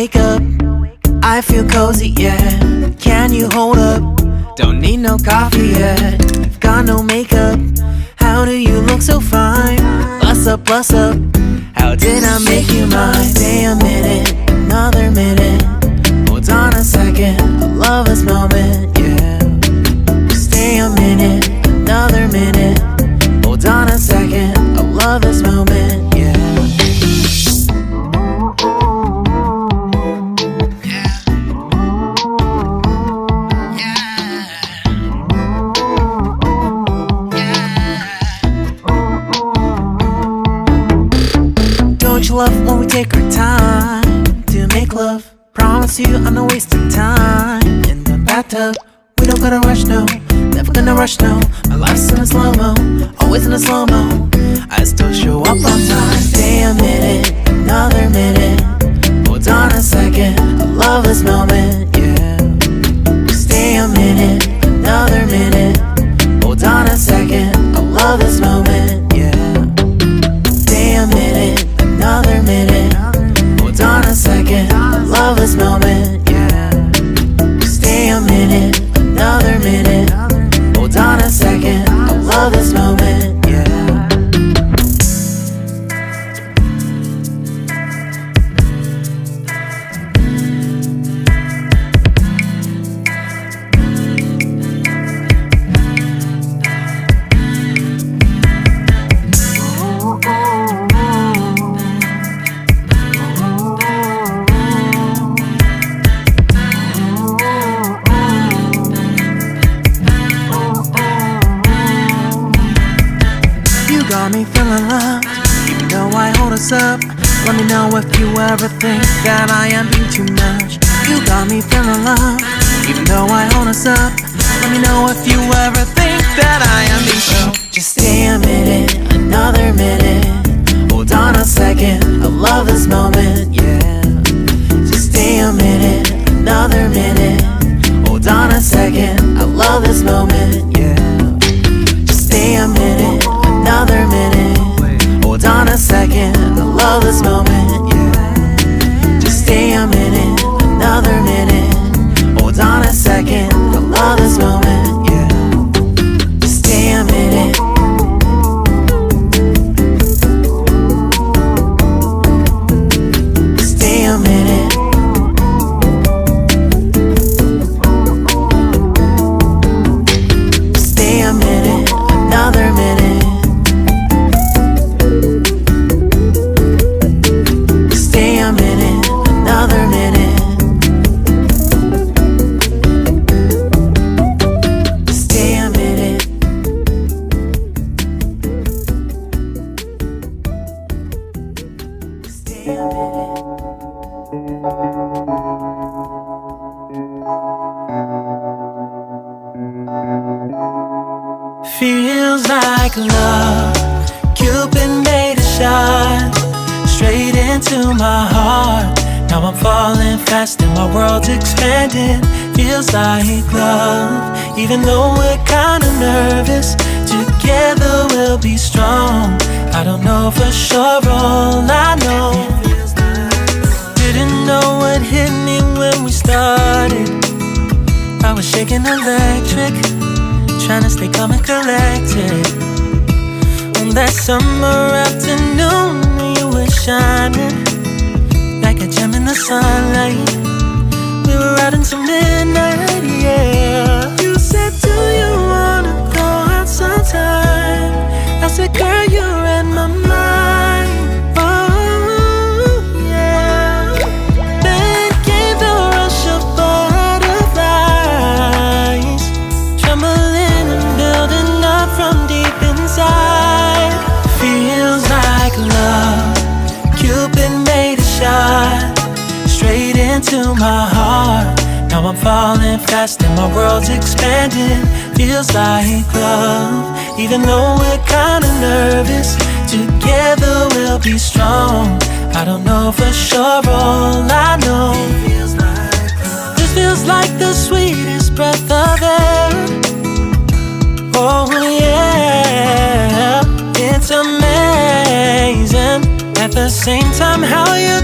wake up, I feel cozy, yeah. Can you hold up? Don't need no coffee yet. You've got no makeup. How do you look so fine? Bust up, bust up. How did I make you mine? Stay a minute, another minute. Hold on a second, I love this moment, yeah. Stay a minute, another minute. Hold on a second, I love this moment, yeah. Don't you love when we take our time to make love? Promise you I'm not wasting time in the bathtub. We don't gotta rush, no. Never gonna rush, no. My life's in a slow-mo, always in a slow-mo. I still show up on time. Stay a minute, another minute. Hold on a second, I love this moment, yeah. Stay a minute, another minute. Hold on a second, I love this moment, yeah. Stay a minute, another minute. Hold on a second, I love this moment, yeah. Stay a minute, another minute. Hold on a second, I love this moment, yeah. Got me feeling loved, even though I hold us up. Let me know if you ever think that I am being too much. You got me feeling loved, even though I hold us up. Let me know if you ever think that I am being so. Just stay a minute, another minute. Hold on a second, I love this moment, yeah. Just stay a minute, another minute. Hold on a second, I love this moment, yeah. Just stay a minute, another minute. Hold on a second, I love this moment, yeah. Just stay a minute, another minute. Hold on a second, I love this moment, yeah. Just stay a minute. Stay a minute. Stay a minute, another minute. Stay a minute, another minute. Stay a minute. Stay a minute. Feels like love. Cupid made a shot straight into my heart. Now I'm falling fast and my world's expanding. Feels like love, even though we're kinda nervous. Together we'll be strong. I don't know for sure, all I know. Didn't know what hit me when we started. I was shaking electric, trying to stay calm and collected. On that summer afternoon, you were shining like a gem in the sunlight. We were out until midnight, yeah. You said, do you wanna go out sometime? I said, girl, you read my mind. Oh, yeah. Then came the rush of butterflies, trembling and building up from deep inside. Feels like love. Cupid made a shot straight into my heart. Now I'm falling fast and my world's expanding. Feels like love, even though we're kinda nervous. Together we'll be strong. I don't know for sure, all I know. This feels like the sweetest breath of air. Oh yeah, it's amazing. At the same time, how you